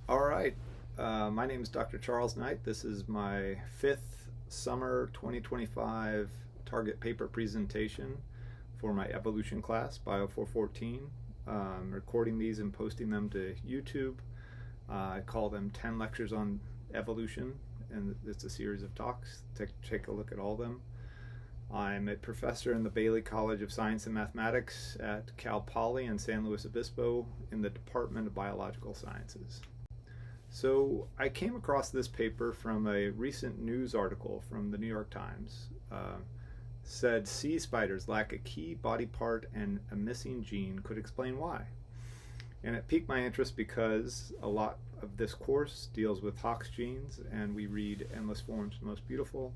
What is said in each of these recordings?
All right. My name is Dr. Charles Knight. This is my fifth summer 2025 target paper presentation for my evolution class, Bio 414. Recording these and posting them to YouTube. I call them 10 lectures on evolution, and it's a series of talks. Take a look at all of them. I'm a professor in the Bailey College of Science and Mathematics at Cal Poly in San Luis Obispo in the Department of Biological Sciences. So I came across this paper from a recent news article from the New York Times. Said sea spiders lack a key body part and a missing gene could explain why. And it piqued my interest because a lot of this course deals with Hox genes, and we read Endless Forms Most Beautiful.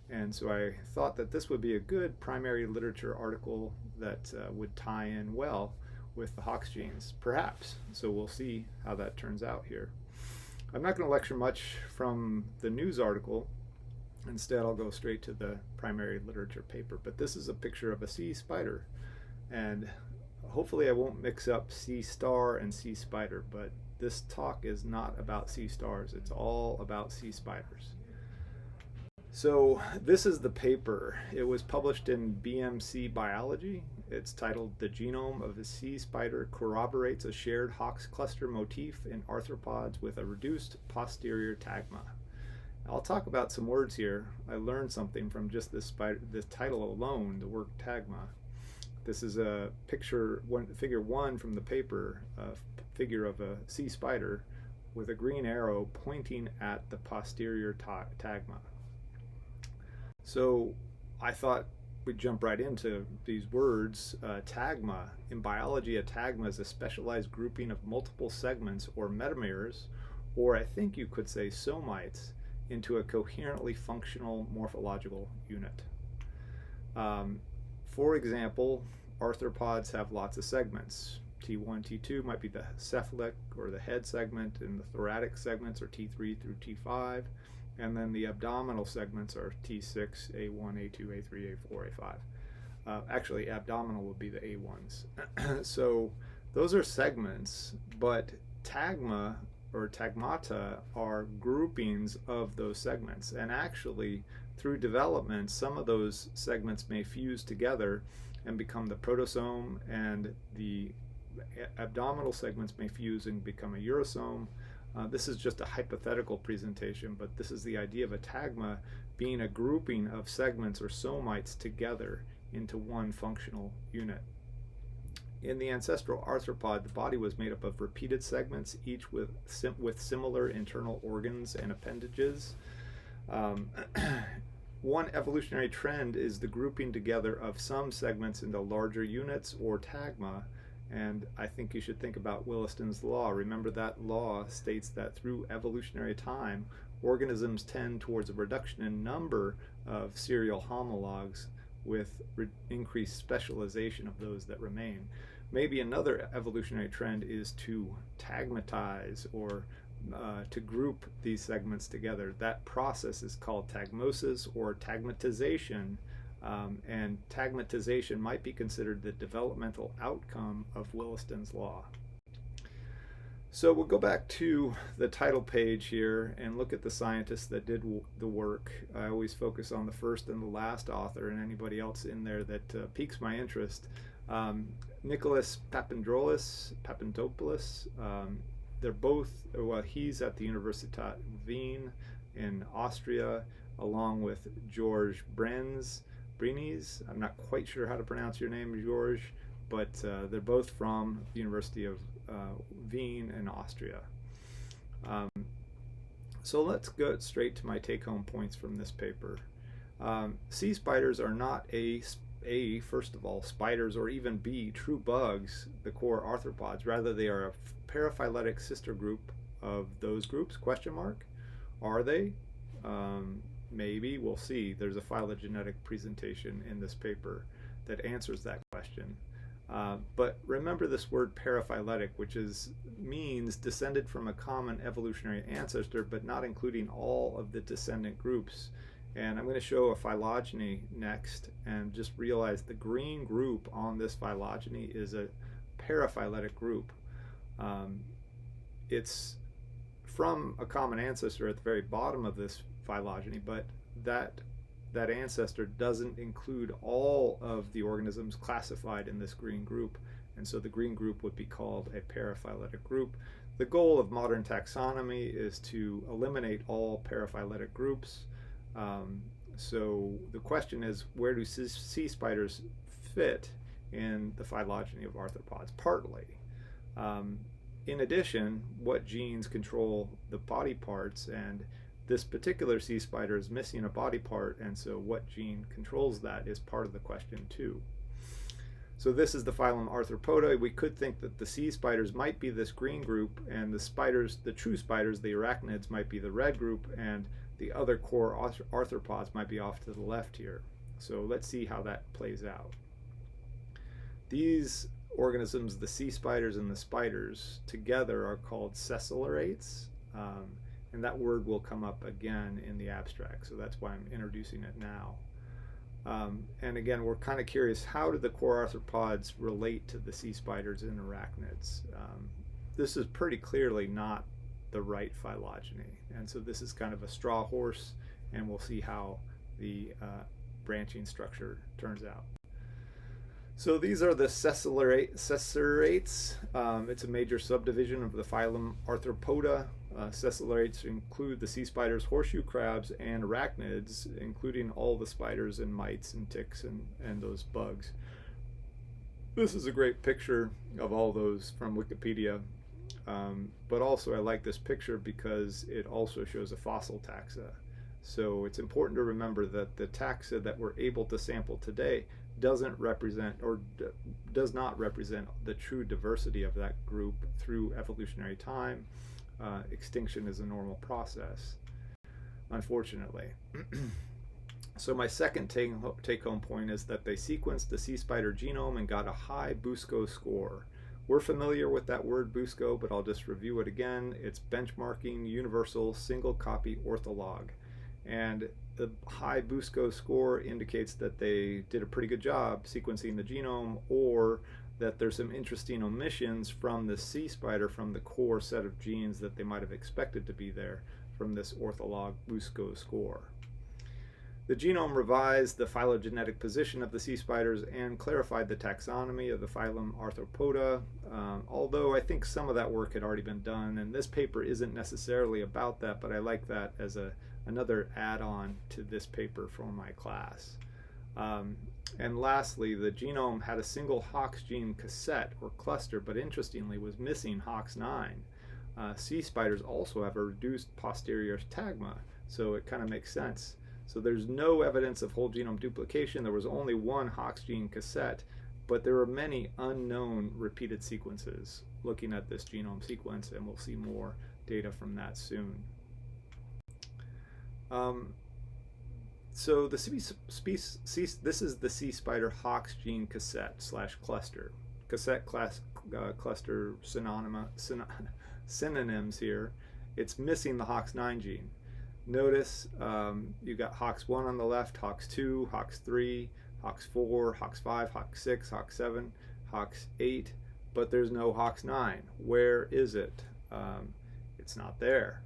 And so I thought that this would be a good primary literature article that would tie in well with the Hox genes, perhaps. So we'll see how that turns out here. I'm not going to lecture much from the news article. Instead, I'll go straight to the primary literature paper. But this is a picture of a sea spider. And hopefully I won't mix up sea star and sea spider, but this talk is not about sea stars. It's all about sea spiders. So this is the paper. It was published in BMC Biology. It's titled "The Genome of a Sea Spider Corroborates a Shared Hox Cluster Motif in Arthropods with a Reduced Posterior Tagma." I'll talk about some words here. I learned something from just this title alone, the word tagma. This is a figure one from the paper, a figure of a sea spider with a green arrow pointing at the posterior tagma. So I thought we'd jump right into these words. Tagma. In biology, a tagma is a specialized grouping of multiple segments or metameres, or I think you could say somites, into a coherently functional morphological unit. For example, arthropods have lots of segments. T1, T2 might be the cephalic or the head segment, and the thoracic segments are T3 through T5. And then the abdominal segments are T6, A1, A2, A3, A4, A5. Actually, abdominal would be the A1s. So those are segments, but tagma or tagmata are groupings of those segments. And actually, through development, some of those segments may fuse together and become the protosome, and the abdominal segments may fuse and become a urosome. This is just a hypothetical presentation, but this is the idea of a tagma being a grouping of segments or somites together into one functional unit. In the ancestral arthropod, the body was made up of repeated segments, each with similar internal organs and appendages. One evolutionary trend is the grouping together of some segments into larger units or tagma. And I think you should think about Williston's law. Remember, that law states that through evolutionary time, organisms tend towards a reduction in number of serial homologs with increased specialization of those that remain. Maybe another evolutionary trend is to tagmatize, or to group these segments together. That process is called tagmosis or tagmatization. And tagmatization might be considered the developmental outcome of Williston's law. So we'll go back to the title page here and look at the scientists that did the work. I always focus on the first and the last author, and anybody else in there that piques my interest. Nicholas Papandopoulos. They're both, well, he's at the Universität Wien in Austria, along with George Brinis. I'm not quite sure how to pronounce your name, George, but they're both from the University of Wien in Austria. So let's go straight to my take-home points from this paper. Sea spiders are not first of all, spiders, or even B, true bugs, the core arthropods. Rather, they are a paraphyletic sister group of those groups, question mark. Are they? Maybe, we'll see. There's a phylogenetic presentation in this paper that answers that question. But remember this word paraphyletic, which means descended from a common evolutionary ancestor, but not including all of the descendant groups. And I'm going to show a phylogeny next, and just realize the green group on this phylogeny is a paraphyletic group. It's from a common ancestor at the very bottom of this phylogeny, but that ancestor doesn't include all of the organisms classified in this green group, and so the green group would be called a paraphyletic group. The goal of modern taxonomy is to eliminate all paraphyletic groups. So the question is, where do sea spiders fit in the phylogeny of arthropods? Partly. In addition, what genes control the body parts, and this particular sea spider is missing a body part, and so what gene controls that is part of the question too. So this is the phylum Arthropoda. We could think that the sea spiders might be this green group, and the spiders, the true spiders, the arachnids, might be the red group, and the other core arthropods might be off to the left here. So let's see how that plays out. These organisms, the sea spiders and the spiders, together are called sessilerates, and that word will come up again in the abstract, so that's why I'm introducing it now. And again, we're kind of curious, how do the core arthropods relate to the sea spiders and arachnids? This is pretty clearly not the right phylogeny, and so this is kind of a straw horse, and we'll see how the branching structure turns out. So these are the sessilerates. It's a major subdivision of the phylum Arthropoda. Sessilerates include the sea spiders, horseshoe crabs, and arachnids, including all the spiders and mites and ticks and those bugs. This is a great picture of all those from Wikipedia, but also I like this picture because it also shows a fossil taxa. So it's important to remember that the taxa that we're able to sample today doesn't represent, or does not represent, the true diversity of that group through evolutionary time. Extinction is a normal process, unfortunately. So my second take-home point is that they sequenced the sea spider genome and got a high BUSCO score. We're familiar with that word BUSCO, but I'll just review it again. It's benchmarking universal single copy ortholog. And the high BUSCO score indicates that they did a pretty good job sequencing the genome, or that there's some interesting omissions from the sea spider from the core set of genes that they might have expected to be there from this ortholog BUSCO score. The genome revised the phylogenetic position of the sea spiders and clarified the taxonomy of the phylum Arthropoda, although I think some of that work had already been done, and this paper isn't necessarily about that, but I like that as another add-on to this paper for my class. And lastly, the genome had a single Hox gene cassette or cluster, but interestingly was missing Hox9. Sea spiders also have a reduced posterior tagma, so it kind of makes sense. So there's no evidence of whole genome duplication. There was only one Hox gene cassette, but there are many unknown repeated sequences looking at this genome sequence, and we'll see more data from that soon. So the this is the sea spider Hox gene cassette / cluster. Cassette cluster synonyms here. It's missing the Hox9 gene. Notice you got Hox1 on the left, Hox2, Hox3, Hox4, Hox5, Hox6, Hox7, Hox8, but there's no Hox9. Where is it? It's not there.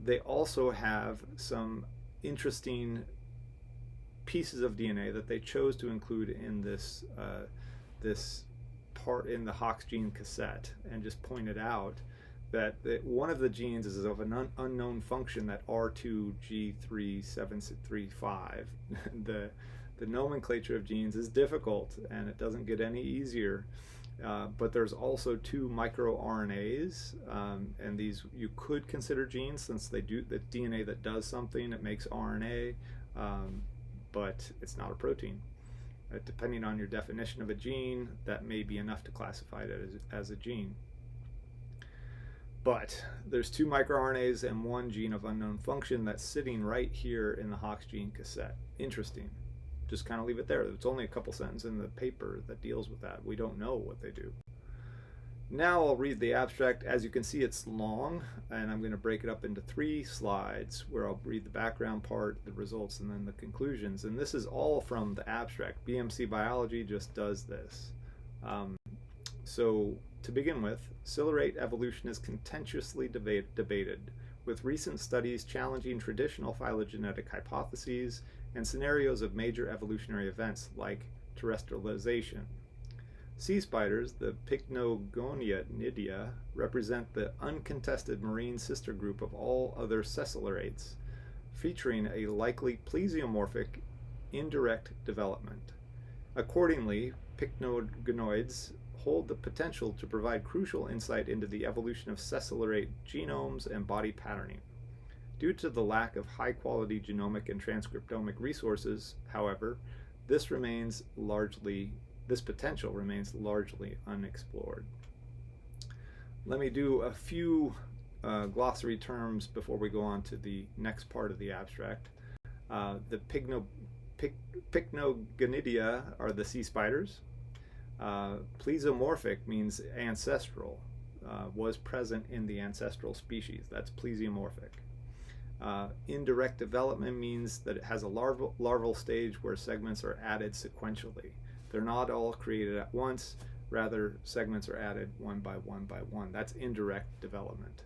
They also have some interesting pieces of DNA that they chose to include in this this part in the Hox gene cassette, and just pointed out that one of the genes is of an unknown function, that R2G3735. The nomenclature of genes is difficult, and it doesn't get any easier. But there's also 2 microRNAs, and these you could consider genes, since they do the DNA that does something, it makes RNA, but it's not a protein. Depending on your definition of a gene, that may be enough to classify it as a gene. But there's 2 microRNAs and 1 gene of unknown function that's sitting right here in the Hox gene cassette. Interesting. Just kind of leave it there. It's only a couple sentences in the paper that deals with that. We don't know what they do. Now I'll read the abstract. As you can see, it's long, and I'm going to break it up into 3 slides where I'll read the background part, the results, and then the conclusions. And this is all from the abstract. BMC Biology just does this. So To begin with, ciliate evolution is contentiously debated, with recent studies challenging traditional phylogenetic hypotheses and scenarios of major evolutionary events like terrestrialization. Sea spiders, the Pycnogonidia, represent the uncontested marine sister group of all other cecilariates, featuring a likely plesiomorphic indirect development. Accordingly, pycnogonoids hold the potential to provide crucial insight into the evolution of cecilariate genomes and body patterning. Due to the lack of high-quality genomic and transcriptomic resources, however, this potential remains largely unexplored. Let me do a few glossary terms before we go on to the next part of the abstract. The Pycnogonidia are the sea spiders. Plesiomorphic means ancestral, was present in the ancestral species. That's plesiomorphic. Indirect development means that it has a larval stage where segments are added sequentially. They're not all created at once, rather segments are added one by one by one. That's indirect development.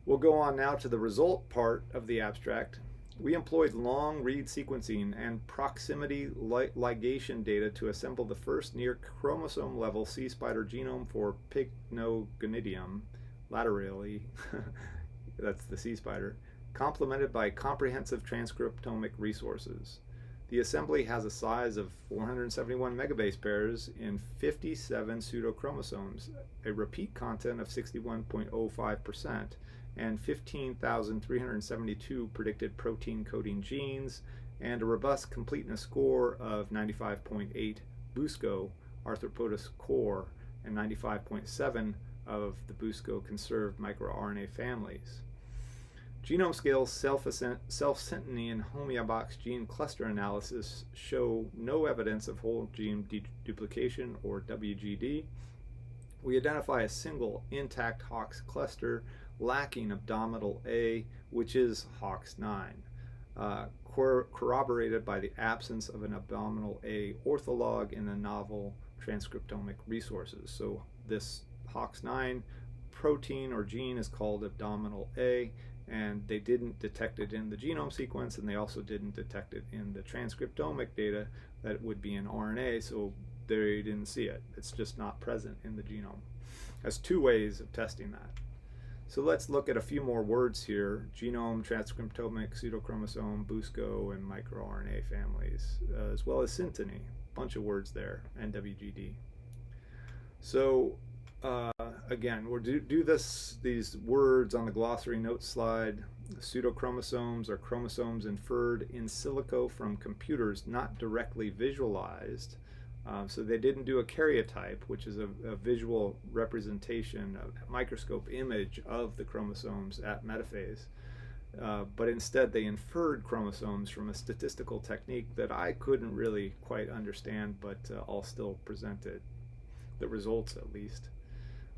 We'll go on now to the result part of the abstract. We employed long-read sequencing and proximity ligation data to assemble the first near chromosome-level sea spider genome for Pycnogonidium laterally, that's the sea spider, complemented by comprehensive transcriptomic resources. The assembly has a size of 471 megabase pairs in 57 pseudochromosomes, a repeat content of 61.05%, and 15,372 predicted protein coding genes, and a robust completeness score of 95.8 BUSCO arthropods core and 95.7 of the BUSCO conserved microRNA families. Genome scale self-syntheny and homeobox gene cluster analysis show no evidence of whole gene duplication or WGD. We identify a single intact Hox cluster lacking abdominal A, which is Hox9, corroborated by the absence of an abdominal A ortholog in the novel transcriptomic resources. So this Hox9 protein or gene is called abdominal A, and they didn't detect it in the genome sequence, and they also didn't detect it in the transcriptomic data that would be in RNA, so they didn't see it. It's just not present in the genome. There's two ways of testing that. So let's look at a few more words here: genome, transcriptomic, pseudochromosome, BUSCO, and microRNA families, as well as syntheny. Bunch of words there, and WGD. So again, we'll do these words on the glossary notes slide. Pseudochromosomes are chromosomes inferred in silico from computers, not directly visualized. So they didn't do a karyotype, which is a visual representation, a microscope image of the chromosomes at metaphase. But instead they inferred chromosomes from a statistical technique that I couldn't really quite understand, but I'll still present it, the results at least.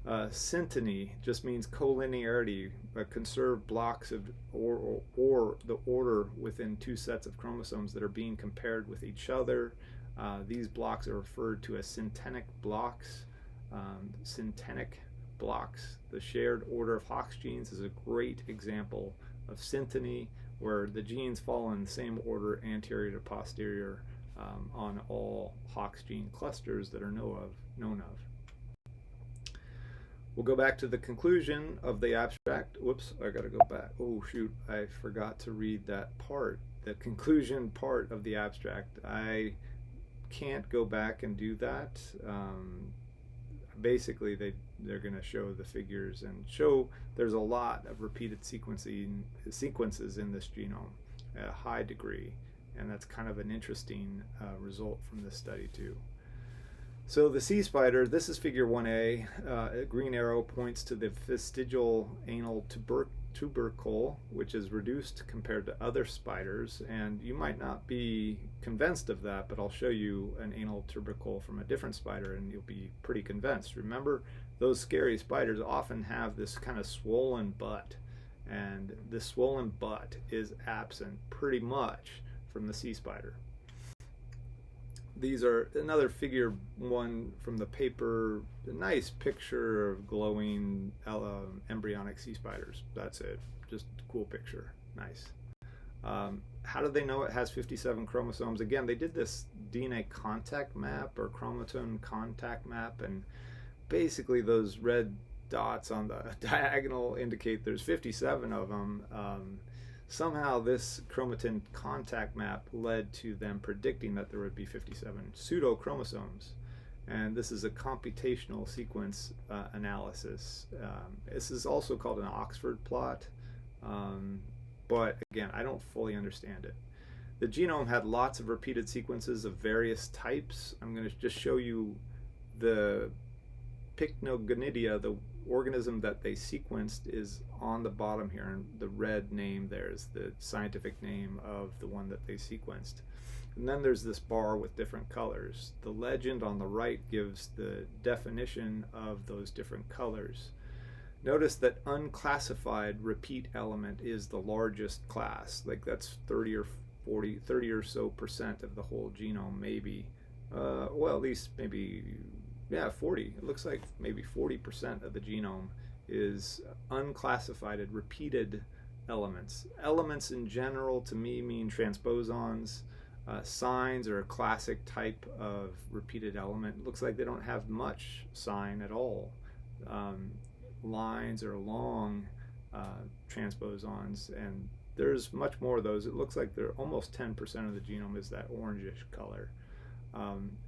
Syntheny just means collinearity, conserved blocks of or the order within two sets of chromosomes that are being compared with each other. These blocks are referred to as synthetic blocks. The shared order of Hox genes is a great example of syntheny, where the genes fall in the same order anterior to posterior on all Hox gene clusters that are known of. We'll go back to the conclusion of the abstract. Whoops, I gotta go back. Oh shoot, I forgot to read that part, the conclusion part of the abstract. I can't go back and do that. Basically they're going to show the figures and show there's a lot of repeated sequences in this genome at a high degree, and that's kind of an interesting result from this study too. So the sea spider, this is figure 1A. A green arrow points to the vestigial anal tubercle, which is reduced compared to other spiders, and you might not be convinced of that, but I'll show you an anal tubercle from a different spider and you'll be pretty convinced. Remember, those scary spiders often have this kind of swollen butt, and this swollen butt is absent pretty much from the sea spider. these are another figure one from the paper. A nice picture of glowing embryonic sea spiders. That's it. Just a cool picture. Nice. How do they know it has 57 chromosomes? Again, they did this DNA contact map or chromatin contact map, and basically those red dots on the diagonal indicate there's 57 of them. Somehow this chromatin contact map led to them predicting that there would be 57 pseudochromosomes. And this is a computational sequence analysis. This is also called an Oxford plot. But again, I don't fully understand it. The genome had lots of repeated sequences of various types. I'm going to just show you the Pycnogonidia, the organism that they sequenced, is on the bottom here, and the red name there is the scientific name of the one that they sequenced. And then there's this bar with different colors. The legend on the right gives the definition of those different colors. Notice that unclassified repeat element is the largest class. Like that's 30 or so percent of the whole genome, maybe. Well, at least maybe, yeah, 40. It looks like maybe 40% of the genome is unclassified repeated elements. Elements in general to me mean transposons. Signs are a classic type of repeated element. It looks like they don't have much sign at all. Lines are long transposons, and there's much more of those. It looks like they're almost 10% of the genome is that orangish color.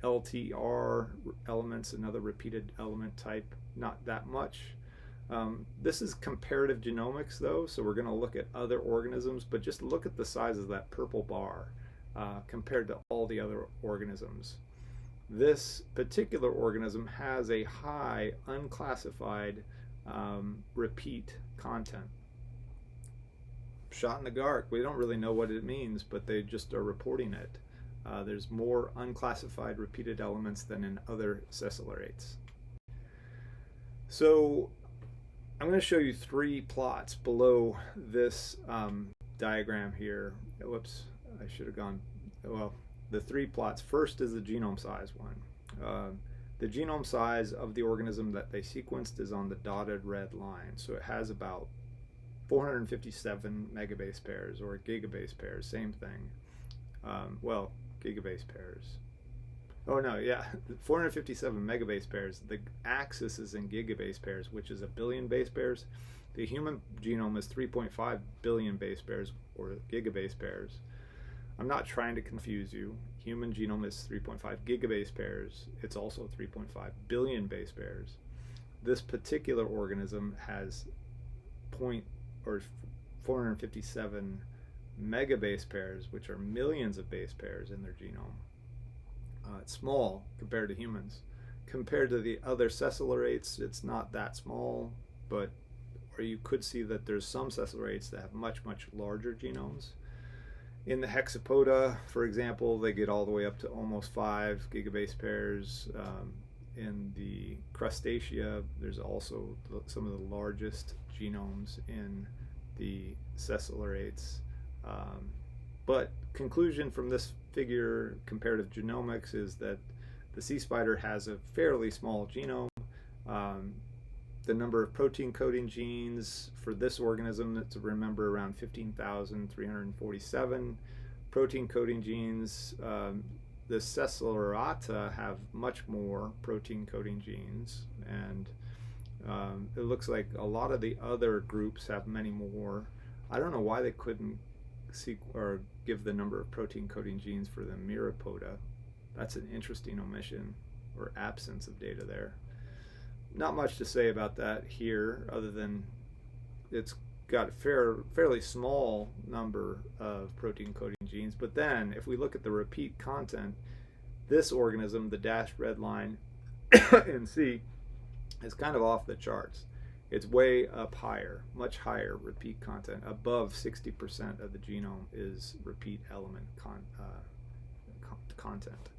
LTR elements, another repeated element type, not that much. This is comparative genomics though, so we're going to look at other organisms, but just look at the size of that purple bar compared to all the other organisms. This particular organism has a high unclassified repeat content. Shot in the dark. We don't really know what it means, but they just are reporting it. There's more unclassified repeated elements than in other sessilerates. So I'm going to show you three plots below this diagram here. Whoops, I should have gone, well, the three plots. First is the genome size one. The genome size of the organism that they sequenced is on the dotted red line. So it has about 457 megabase pairs or gigabase pairs, same thing. Well, gigabase pairs. Oh no, yeah, 457 megabase pairs. The axis is in gigabase pairs, which is 1 billion base pairs. The human genome is 3.5 billion base pairs or gigabase pairs. I'm not trying to confuse you. Human genome is 3.5 gigabase pairs. It's also 3.5 billion base pairs. This particular organism has 457 megabase pairs, which are millions of base pairs in their genome. It's small compared to humans. Compared to the other sessilerates, it's not that small, but or you could see that there's some sessilerates that have much, much larger genomes. In the hexapoda, for example, they get all the way up to almost 5 gigabase pairs. In the crustacea, there's also some of the largest genomes in the sessilerates. But conclusion from this figure, comparative genomics, is that the sea spider has a fairly small genome. The number of protein coding genes for this organism, to remember, around 15,347 protein coding genes. The Sessilorata have much more protein coding genes, and it looks like a lot of the other groups have many more. I don't know why they couldn't or give the number of protein coding genes for the Myriapoda. That's an interesting omission or absence of data there. Not much to say about that here, other than it's got a fairly small number of protein coding genes. But then if we look at the repeat content, this organism, the dashed red line in C, is kind of off the charts. It's way up higher, much higher repeat content. Above 60% of the genome is repeat element content.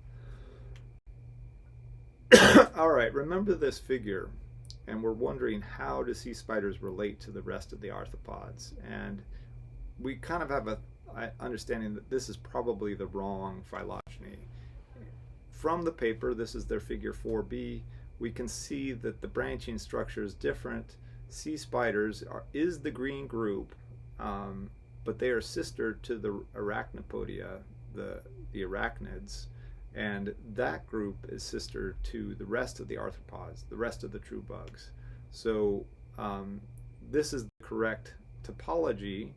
All right, remember this figure, and we're wondering, how do sea spiders relate to the rest of the arthropods? And we kind of have a understanding that this is probably the wrong phylogeny. from the paper, this is their figure 4b, we can see that the branching structure is different. Sea spiders is the green group, but they are sister to the arachnopodia, the arachnids, and that group is sister to the rest of the arthropods, the rest of the true bugs. So this is the correct topology.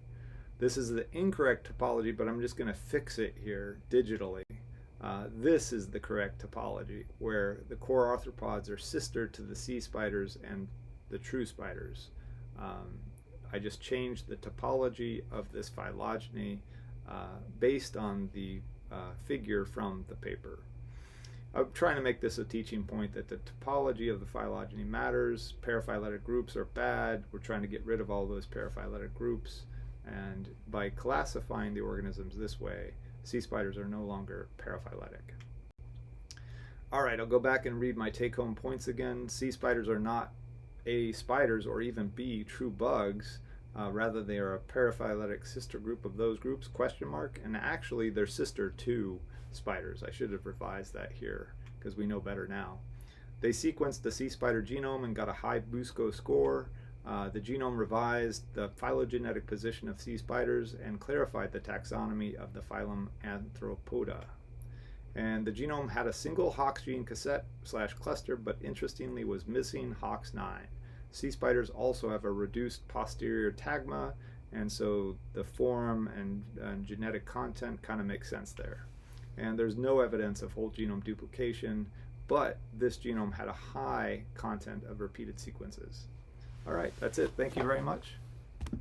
This is the incorrect topology, but I'm just going to fix it here digitally. This is the correct topology, where the core arthropods are sister to the sea spiders and the true spiders. I just changed the topology of this phylogeny based on the figure from the paper. I'm trying to make this a teaching point that the topology of the phylogeny matters. Paraphyletic groups are bad. We're trying to get rid of all those paraphyletic groups, and by classifying the organisms this way, sea spiders are no longer paraphyletic. All right, I'll go back and read my take-home points again. Sea spiders are not A, spiders, or even B, true bugs. Rather, they are a paraphyletic sister group of those groups, question mark, and actually they're sister to spiders. I should have revised that here because we know better now. They sequenced the sea spider genome and got a high BUSCO score. The genome revised the phylogenetic position of sea spiders and clarified the taxonomy of the phylum Arthropoda. And the genome had a single Hox gene cassette/cluster, but interestingly was missing Hox9. Sea spiders also have a reduced posterior tagma, and so the form and genetic content kind of makes sense there. And there's no evidence of whole genome duplication, but this genome had a high content of repeated sequences. All right, that's it. Thank you very much.